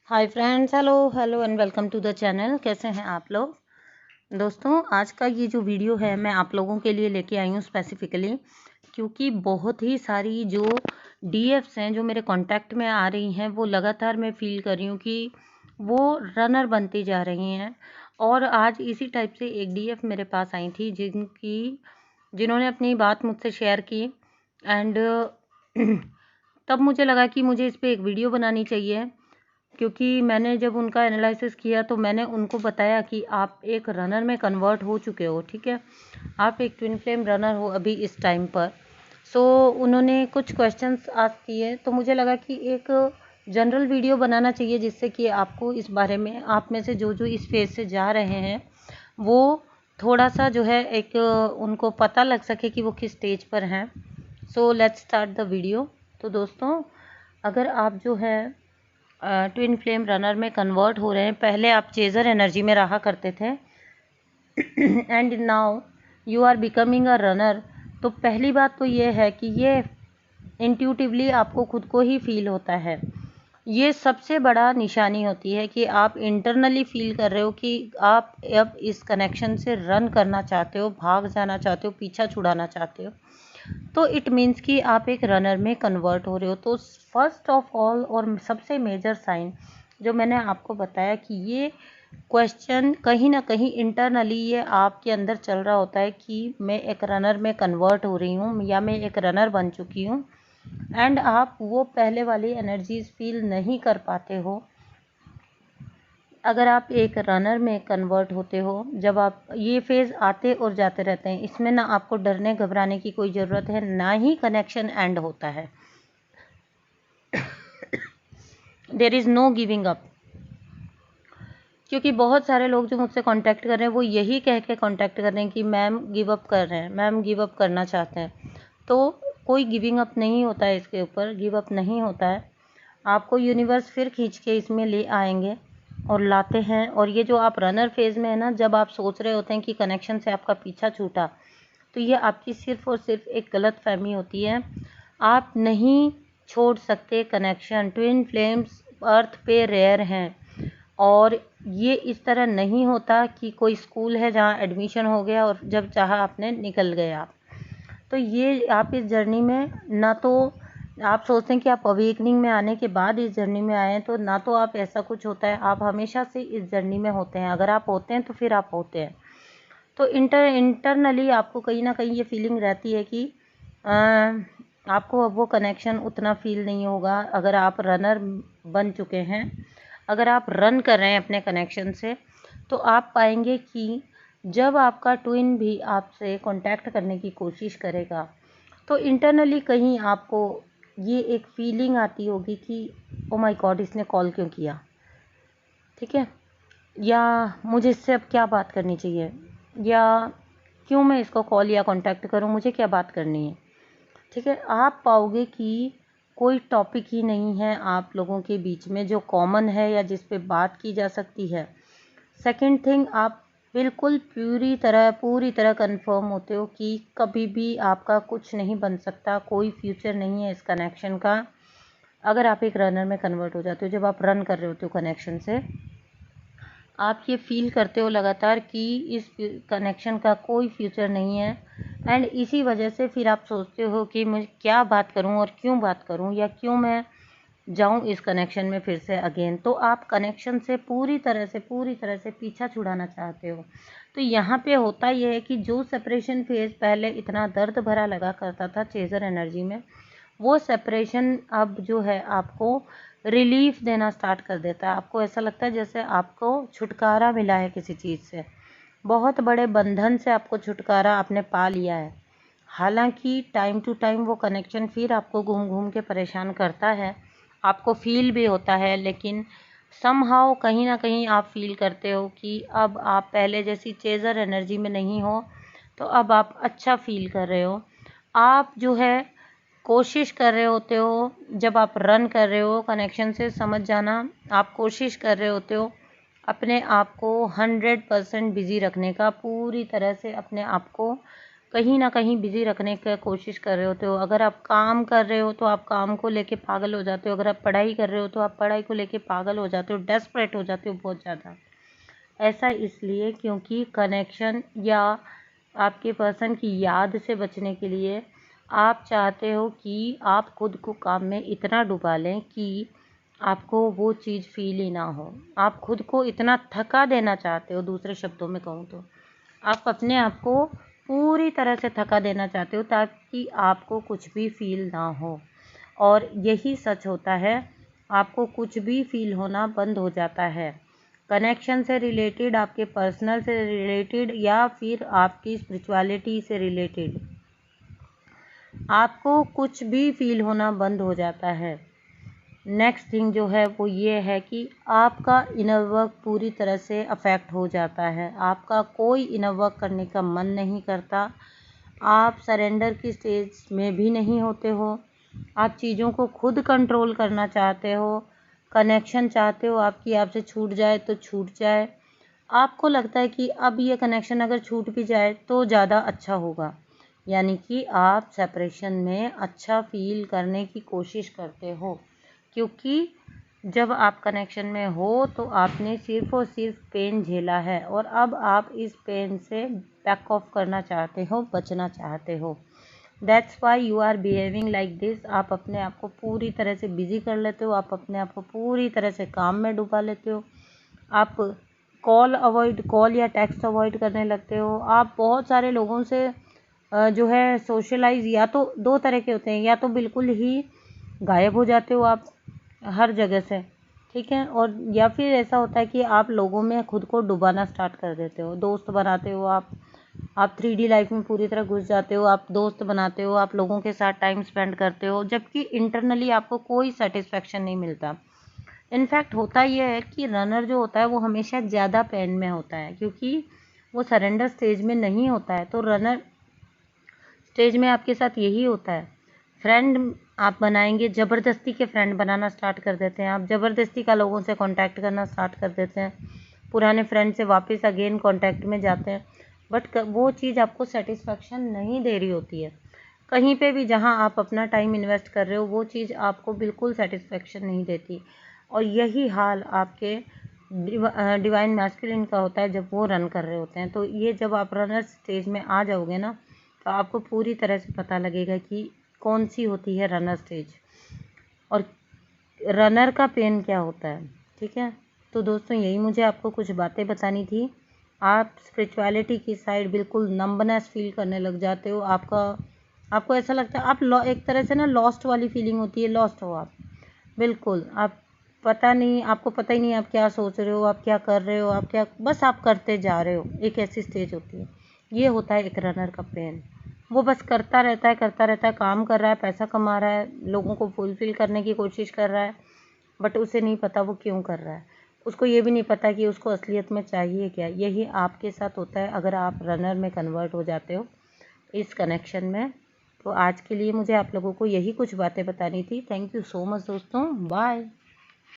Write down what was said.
Hi friends, hello hello and welcome to the channel. कैसे हैं आप लोग? दोस्तों, आज का ये जो वीडियो है मैं आप लोगों के लिए लेके आई हूँ स्पेसिफिकली, क्योंकि बहुत ही सारी जो डीएफ्स हैं जो मेरे कांटेक्ट में आ रही हैं, वो लगातार मैं फील कर रही हूँ कि वो रनर बनती जा रही हैं। और आज इसी टाइप से एक डीएफ मेरे पास आई थी जिन्होंने अपनी बात मुझसे शेयर की। एंड तब मुझे लगा कि मुझे इस पर एक वीडियो बनानी चाहिए, क्योंकि मैंने जब उनका एनालिसिस किया तो मैंने उनको बताया कि आप एक रनर में कन्वर्ट हो चुके हो, ठीक है, आप एक ट्विन फ्लेम रनर हो अभी इस टाइम पर। सो उन्होंने कुछ क्वेश्चंस आस्क किए, तो मुझे लगा कि एक जनरल वीडियो बनाना चाहिए, जिससे कि आपको इस बारे में, आप में से जो जो इस फेज से जा रहे हैं, वो थोड़ा सा जो है एक उनको पता लग सके कि वो किस स्टेज पर हैं। So let's start the video. तो दोस्तों, अगर आप जो है ट्विन फ्लेम रनर में कन्वर्ट हो रहे हैं, पहले आप चेजर एनर्जी में रहा करते थे and now you are becoming a runner, तो पहली बात तो ये है कि ये इंट्यूटिवली आपको खुद को ही फील होता है। ये सबसे बड़ा निशानी होती है कि आप इंटरनली फील कर रहे हो कि आप अब इस कनेक्शन से रन करना चाहते हो, भाग जाना चाहते हो, पीछा छुड़ाना चाहते हो, तो इट मीन्स कि आप एक रनर में कन्वर्ट हो रहे हो। तो फर्स्ट ऑफ ऑल और सबसे मेजर साइन जो मैंने आपको बताया कि ये क्वेश्चन कहीं ना कहीं इंटरनली ये आपके अंदर चल रहा होता है कि मैं एक रनर में कन्वर्ट हो रही हूँ या मैं एक रनर बन चुकी हूँ, एंड आप वो पहले वाली एनर्जीज फील नहीं कर पाते हो। अगर आप एक रनर में कन्वर्ट होते हो, जब आप ये फेज़ आते और जाते रहते हैं, इसमें ना आपको डरने घबराने की कोई ज़रूरत है, ना ही कनेक्शन एंड होता है। There is no giving up. क्योंकि बहुत सारे लोग जो मुझसे कांटेक्ट कर रहे हैं, वो यही कह के कांटेक्ट कर रहे हैं कि मैम गिव अप कर रहे हैं, मैम गिव अप करना चाहते हैं। तो कोई गिविंग अप नहीं होता है, इसके ऊपर गिव अप नहीं होता है। आपको यूनिवर्स फिर खींच के इसमें ले आएंगे और लाते हैं। और ये जो आप रनर फेज़ में है ना, जब आप सोच रहे होते हैं कि कनेक्शन से आपका पीछा छूटा, तो ये आपकी सिर्फ और सिर्फ एक गलत फहमी होती है। आप नहीं छोड़ सकते कनेक्शन। ट्विन फ्लेम्स अर्थ पे रेयर हैं, और ये इस तरह नहीं होता कि कोई स्कूल है जहाँ एडमिशन हो गया और जब चाहा आपने निकल गए आप। तो ये आप इस जर्नी में, ना तो आप सोचते हैं कि आप अवेकनिंग में आने के बाद इस जर्नी में आए हैं, तो ना तो आप ऐसा कुछ होता है, आप हमेशा से इस जर्नी में होते हैं। अगर आप होते हैं तो फिर आप होते हैं। तो इंटरनली आपको कहीं ना कहीं ये फीलिंग रहती है कि आपको अब वो कनेक्शन उतना फील नहीं होगा। अगर आप रनर बन चुके हैं, अगर आप रन कर रहे हैं अपने कनेक्शन से, तो आप पाएंगे कि जब आपका ट्विन भी आपसे कांटेक्ट करने की कोशिश करेगा, तो इंटरनली कहीं आपको ये एक फीलिंग आती होगी कि ओ माय गॉड, इसने कॉल क्यों किया, ठीक है, या मुझे इससे अब क्या बात करनी चाहिए, या क्यों मैं इसको कॉल या कांटेक्ट करूं, मुझे क्या बात करनी है, ठीक है। आप पाओगे कि कोई टॉपिक ही नहीं है आप लोगों के बीच में जो कॉमन है या जिस पे बात की जा सकती है। सेकंड थिंग, आप बिल्कुल पूरी तरह कंफर्म होते हो कि कभी भी आपका कुछ नहीं बन सकता, कोई फ्यूचर नहीं है इस कनेक्शन का। अगर आप एक रनर में कन्वर्ट हो जाते हो, जब आप रन कर रहे होते हो कनेक्शन से, आप ये फील करते हो लगातार कि इस कनेक्शन का कोई फ्यूचर नहीं है। एंड इसी वजह से फिर आप सोचते हो कि मैं क्या बात करूं और क्यों बात करूं, या क्यों मैं जाऊं इस कनेक्शन में फिर से अगेन। तो आप कनेक्शन से पूरी तरह से पीछा छुड़ाना चाहते हो। तो यहाँ पे होता यह है कि जो सेपरेशन फेज पहले इतना दर्द भरा लगा करता था चेजर एनर्जी में, वो सेपरेशन अब जो है आपको रिलीफ देना स्टार्ट कर देता है। आपको ऐसा लगता है जैसे आपको छुटकारा मिला है किसी चीज़ से, बहुत बड़े बंधन से आपको छुटकारा आपने पा लिया है। हालांकि टाइम टू टाइम वो कनेक्शन फिर आपको घूम घूम के परेशान करता है, आपको फील भी होता है, लेकिन समहाउ कहीं ना कहीं आप फील करते हो कि अब आप पहले जैसी चेजर एनर्जी में नहीं हो। तो अब आप अच्छा फील कर रहे हो। आप जो है कोशिश कर रहे होते हो, जब आप रन कर रहे हो कनेक्शन से, समझ जाना, आप कोशिश कर रहे होते हो अपने आप को 100% बिजी रखने का, पूरी तरह से अपने आप को कहीं ना कहीं बिजी रखने की कोशिश कर रहे होते हो। अगर आप काम कर रहे हो तो आप काम को लेके पागल हो जाते हो, अगर आप पढ़ाई कर रहे हो तो आप पढ़ाई को लेके पागल हो जाते हो, डेस्परेट हो जाते हो बहुत ज़्यादा। ऐसा इसलिए क्योंकि कनेक्शन या आपके पर्सन की याद से बचने के लिए आप चाहते हो कि आप खुद को काम में इतना डुबा लें कि आपको वो चीज़ फील ही ना हो। आप खुद को इतना थका देना चाहते हो, दूसरे शब्दों में कहूँ तो आप अपने आप को पूरी तरह से थका देना चाहते हो ताकि आपको कुछ भी फील ना हो। और यही सच होता है, आपको कुछ भी फील होना बंद हो जाता है। कनेक्शन से रिलेटेड, आपके पर्सनल से रिलेटेड या फिर आपकी स्पिरिचुअलिटी से रिलेटेड आपको कुछ भी फील होना बंद हो जाता है। नेक्स्ट थिंग जो है वो ये है कि आपका इनर वर्क पूरी तरह से अफेक्ट हो जाता है। आपका कोई इनर वर्क करने का मन नहीं करता, आप सरेंडर की स्टेज में भी नहीं होते हो। आप चीज़ों को खुद कंट्रोल करना चाहते हो, कनेक्शन चाहते हो आपकी आपसे छूट जाए तो छूट जाए। आपको लगता है कि अब ये कनेक्शन अगर छूट भी जाए तो ज़्यादा अच्छा होगा, यानी कि आप सेपरेशन में अच्छा फील करने की कोशिश करते हो। क्योंकि जब आप कनेक्शन में हो तो आपने सिर्फ और सिर्फ पेन झेला है और अब आप इस पेन से बैक ऑफ करना चाहते हो, बचना चाहते हो। That's why you are behaving like this. आप अपने आप को पूरी तरह से बिजी कर लेते हो, आप अपने आप को पूरी तरह से काम में डुबा लेते हो, आप कॉल या टेक्स्ट अवॉइड करने लगते हो। आप बहुत सारे लोगों से जो है सोशलाइज या तो दो तरह के होते हैं, या तो बिल्कुल ही गायब हो जाते हो आप हर जगह से, ठीक है, और या फिर ऐसा होता है कि आप लोगों में खुद को डुबाना स्टार्ट कर देते हो, दोस्त बनाते हो आप 3D लाइफ में पूरी तरह घुस जाते हो, आप दोस्त बनाते हो, आप लोगों के साथ टाइम स्पेंड करते हो, जबकि इंटरनली आपको कोई सेटिस्फेक्शन नहीं मिलता। इनफैक्ट होता यह है कि रनर जो होता है वो हमेशा ज़्यादा पेन में होता है, क्योंकि वो सरेंडर स्टेज में नहीं होता है। तो रनर स्टेज में आपके साथ यही होता है। फ्रेंड आप बनाएंगे, ज़बरदस्ती के फ्रेंड बनाना स्टार्ट कर देते हैं, आप ज़बरदस्ती का लोगों से कांटेक्ट करना स्टार्ट कर देते हैं, पुराने फ्रेंड से वापस अगेन कांटेक्ट में जाते हैं, बट वो चीज़ आपको सेटिस्फेक्शन नहीं दे रही होती है। कहीं पे भी जहां आप अपना टाइम इन्वेस्ट कर रहे हो वो चीज़ आपको बिल्कुल सेटिस्फेक्शन नहीं देती। और यही हाल आपके डिवाइन मैस्कुलिन का होता है जब वो रन कर रहे होते हैं। तो ये जब आप रनर स्टेज में आ जाओगे ना, तो आपको पूरी तरह से पता लगेगा कि कौन सी होती है रनर स्टेज और रनर का पेन क्या होता है, ठीक है। तो दोस्तों यही मुझे आपको कुछ बातें बतानी थी। आप स्पिरिचुअलिटी की साइड बिल्कुल नंबनेस फील करने लग जाते हो, आपको ऐसा लगता है आप एक तरह से ना लॉस्ट वाली फीलिंग होती है, लॉस्ट हो आप बिल्कुल। आप आपको पता ही नहीं आप क्या सोच रहे हो, आप क्या कर रहे हो, बस आप करते जा रहे हो। एक ऐसी स्टेज होती है, ये होता है एक रनर का पेन। वो बस करता रहता है, काम कर रहा है, पैसा कमा रहा है, लोगों को फुलफिल करने की कोशिश कर रहा है, बट उसे नहीं पता वो क्यों कर रहा है। उसको ये भी नहीं पता कि उसको असलियत में चाहिए क्या। यही आपके साथ होता है अगर आप रनर में कन्वर्ट हो जाते हो इस कनेक्शन में। तो आज के लिए मुझे आप लोगों को यही कुछ बातें बतानी थी। थैंक यू सो मच दोस्तों, बाय।